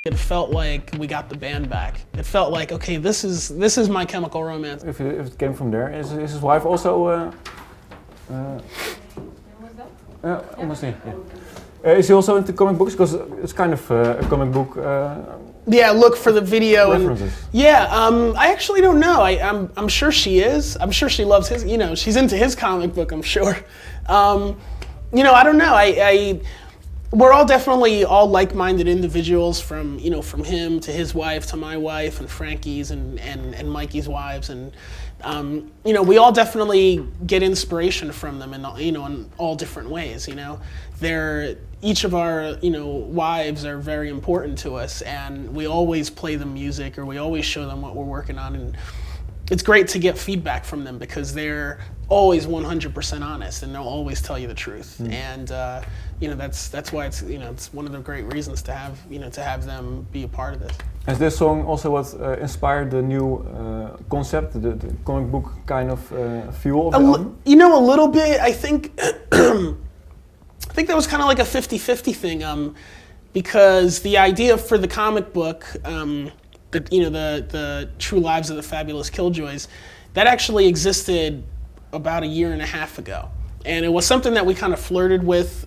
It felt like we got the band back. It felt like, okay, this is My Chemical Romance. If it came from there, is his wife also? Almost. Yeah. Is he also into comic books? Because it's kind of a comic book. Yeah, look for the video references. I actually don't know. I'm sure she is. I'm sure she loves his. She's into his comic book. I'm sure. I don't know. We're all definitely all like-minded individuals, from him to his wife to my wife and Frankie's and Mikey's wives, and we all definitely get inspiration from them in all different ways. Each of our wives are very important to us, and we always play them music, or we always show them what we're working on, and it's great to get feedback from them because they're always 100% honest and they'll always tell you the truth. And that's why it's one of the great reasons to have them be a part of this. Is this song also what inspired the new concept, the comic book kind of feel of the album? A little bit. I think that was kind of like a 50-50 thing, because the idea for the comic book, the True Lives of the Fabulous Killjoys, that actually existed about a year and a half ago, and it was something that we kind of flirted with.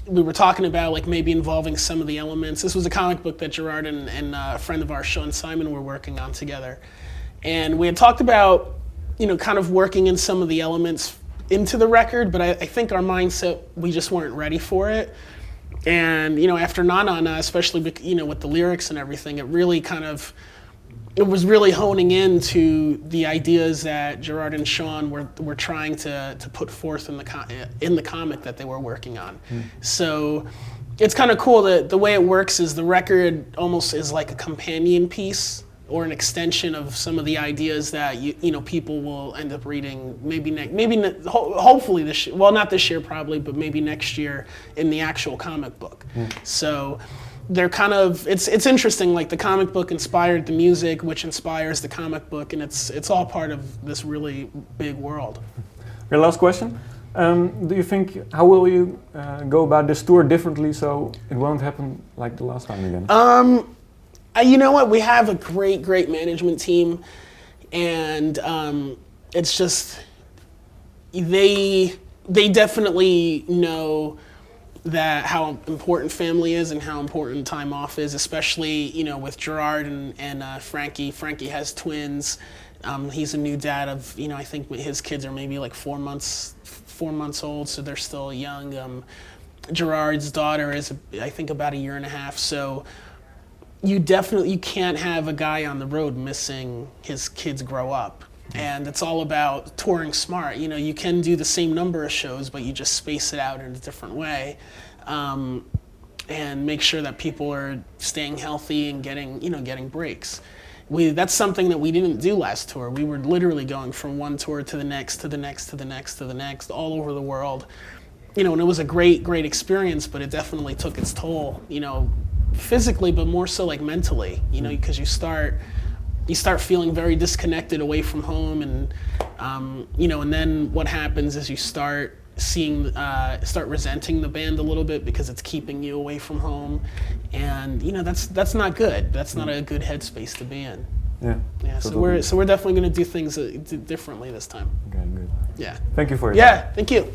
We were talking about like maybe involving some of the elements. This was a comic book that Gerard and a friend of ours, Sean Simon, were working on together, and we had talked about kind of working in some of the elements into the record, but I think our mindset, we just weren't ready for it. And after Na Na Na, especially with the lyrics and everything, it was really honing into the ideas that Gerard and Sean were trying to put forth in the comic that they were working on. So it's kind of cool that the way it works is the record almost is like a companion piece or an extension of some of the ideas that people will end up reading hopefully this year. Well, not this year probably, but maybe next year in the actual comic book. So they're kind of it's interesting. Like the comic book inspired the music, which inspires the comic book, and it's all part of this really big world. Your last question. Do you think, how will you go about this tour differently so it won't happen like the last time again? You know what? We have a great management team, and it's just they definitely know that how important family is and how important time off is, especially with Gerard and Frankie. Frankie has twins. He's a new dad of I think his kids are maybe like 4 months old, so they're still young. Gerard's daughter is I think about a year and a half. So you can't have a guy on the road missing his kids grow up. And it's all about touring smart. You can do the same number of shows, but you just space it out in a different way, and make sure that people are staying healthy and getting breaks. That's something that we didn't do last tour. We were literally going from one tour to the next, to the next, to the next, to the next, all over the world. And it was a great experience, but it definitely took its toll, physically, but more so like mentally, because you start feeling very disconnected away from home, and and then what happens is you start resenting the band a little bit because it's keeping you away from home, and that's not good. That's not a good headspace to be in. Yeah. So we're definitely going to do things differently this time. Okay, good. Yeah. Thank you for your time. Thank you.